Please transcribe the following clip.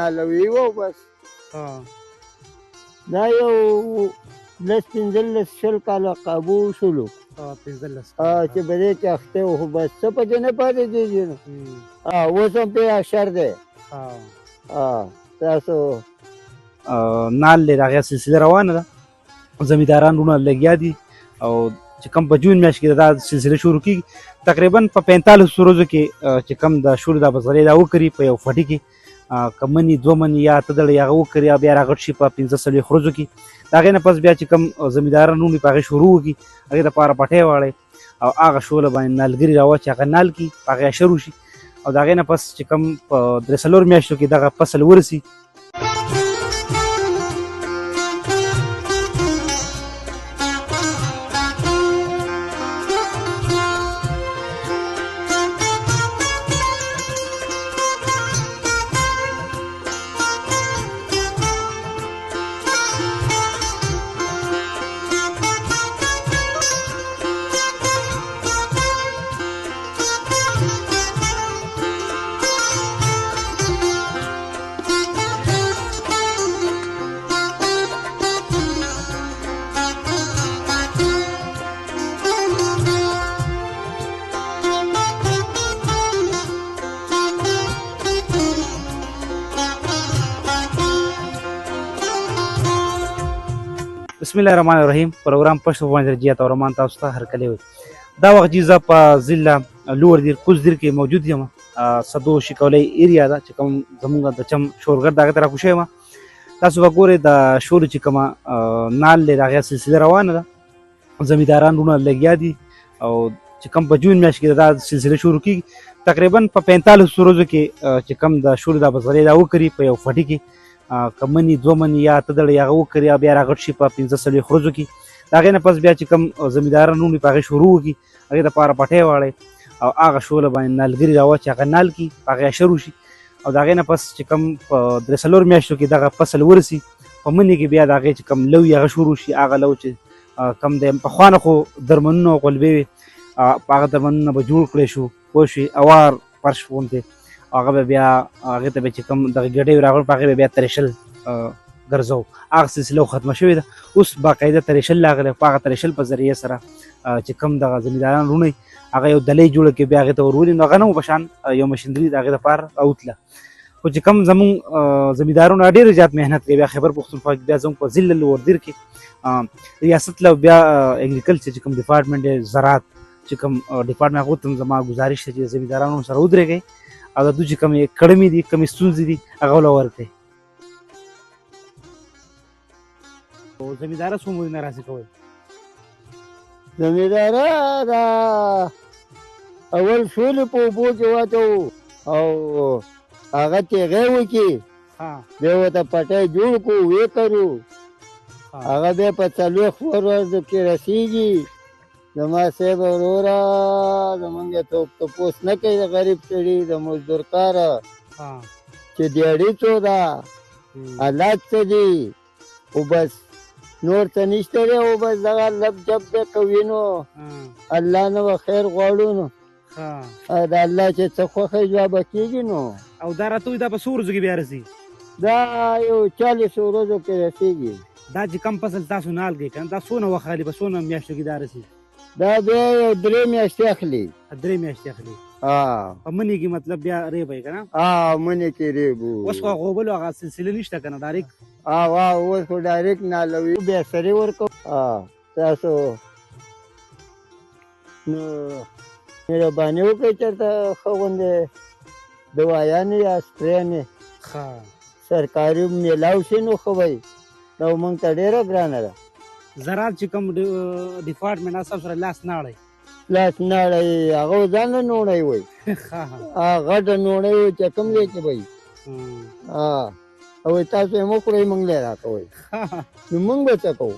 نالوي وو بس دا یو 15 کاله قابو شولو چې په دې کې اخته وو، خو بس څه په دې نه پاتې کېږي نو اوس هم پرې اشر دی. تاسو نال دی د هغې سلسله روانه ده، زمینداران وروڼه لګیا دي او چې کوم په جون میاشت کې دا سلسله شروع کېږي تقریبا په 45 ورځو کې چې کوم د شولو دا بزغرۍ دا وکري په یو فټي کې که مني 2 مني یا اته دړې هغه وکري یا بیا راغټ شي په 15 ورځو کې. د هغې نه پس بیا چې کوم زمینداران وروڼې په هغې شروع وکړي هغې دپاره پټۍ واړئ او هغه شوله باندې نالګري راواچي هغه نال کړي په هغې اشر وشي او د هغې نه پس چې کوم په 3 میاشتو کې دغه فصل ورسي. بسم الله الرحمن الرحیم. پروګرام پښتو باندې درجیات او رمان تاسو ته هرکلی وي. دا وخت چې زه په ضلع لوړ دیر کوزدیر کې موجود یم. صدو شکولۍ ایریا ده چې کوم زمونږ د چم شورګر د هغې ته راکوشی یم. تاسو به ګورئ د شولو چې کومه نال دی د هغې سلسله روانه ده، زمینداران وروڼه لګیا دي او چې کوم په جون میاشت کې دا سلسله شروع کېږي تقریبا په 45 ورځو کې چې کوم د شولو دا بزغرۍ دا وکري په یو فټي کې که مني 2 مني یا اته دړې هغه وکري یا بیا راغټ شي په 15 ورځو کې. د هغې نه پس بیا چې کوم زمینداران وروڼې په هغې شروع وکړي هغې دپاره پټۍ واړئ او هغه شوله باندې نالګري راواچي هغه نال کړي په هغې اشر وشي او د هغې نه پس چې کوم په 3 میاشتو کې دغه فصل ورسي په مني کې بیا د هغې چې کوم لو هغه شروع شي. هغه لو چې کوم دی پخوانه خو درمنونه او قلبې وې په هغه درمنونه به جوړ کړی شو پوه شوې اوار فرش غوندې هغه به بیا هغې ته به چې کوم دغه ګېډۍ راغلل په هغې به بیا ترېشل ګرځو. هغه سلسله ختمه شوې ده، اوس باقاعده ترېشل راغلی په هغه ترېشل په ذریعه سره چې کوم دغه زمینداران وروڼه هغه یو دلۍ جوړه کړي بیا هغې ته ورولي نو هغه نه په شان یو مشینري د هغې دپاره راوتله. خو چې کوم زمونږ زمیندارونه ډېر زیات محنت کوي. بیا خیبر پښتونخوا کې بیا زموږ په ضلع لوړدیر کې ریاست له بیا اګریکلچر چې کوم ډپارټمنټ دی زراعت چې کوم ډپارټمنټ هغو ته هم زما ګزارش دی چې زمیندارانو سره ودرېږئ او د دوی چې کومې کړمې دي کومې ستونزې دي هغه له ورکړئ. زمینداره څو مودې نه راسې کوئ؟ زمینداره دا اول شولې په اوبو کې واچوو او هغه تېغۍ وکړي بیا ورته پټی جوړ کړو ویې کرو هغه بیا په 4 ورځو کې رسېږي. زما صاحب وروره زمونږ تپوس نه کوي د غریب سړي د مزدور کاره چې دیاړي څو ده حالات څه دي خو بس نور څه نشته دی او بس دغه لب جب دی کوي نو الله نه به خیر غواړو نو د الله چې څه خوښه جواب کېږي نو. او دا راته وایي دا په څو ورځو کې بیا رسېږي؟ دا یو 40 ورځو کې رسېږي. دا چې کم فصل تاسو نال کوئ که نه دا څونه وخت اخلي په څونه میاشتو کې دا رسېږي؟ دا بیا یو 3 میاشتې اخلي. 3 میاشتې اخلي په مني کې مطلب بیا ریبئ که نه؟ مني کې ریبو. اوس خو غوبلو هغه سلسله نشته که نه ډایرکټ؟ اوس خو ډایرکټ نالوي بیا سرې ورکوو. تاسو نو مهرباني وکړئ چېرته ښه غوندې دوایانې یا سپرېانې سرکاري میلاو شي نو ښه به وي. دا موږ ته ډېره ګرانه ده. زراعت چې کوم ډپارټمنټ هغه سره لاس نه اړئ؟ لاس نه اړئ هغه ځان له نوڼی وایي غټه نوڼی وایي چې کوم ځای کې به وي او تاسو یې مه خورئ موږ له یې راکوئ نو موږ به څه کوو.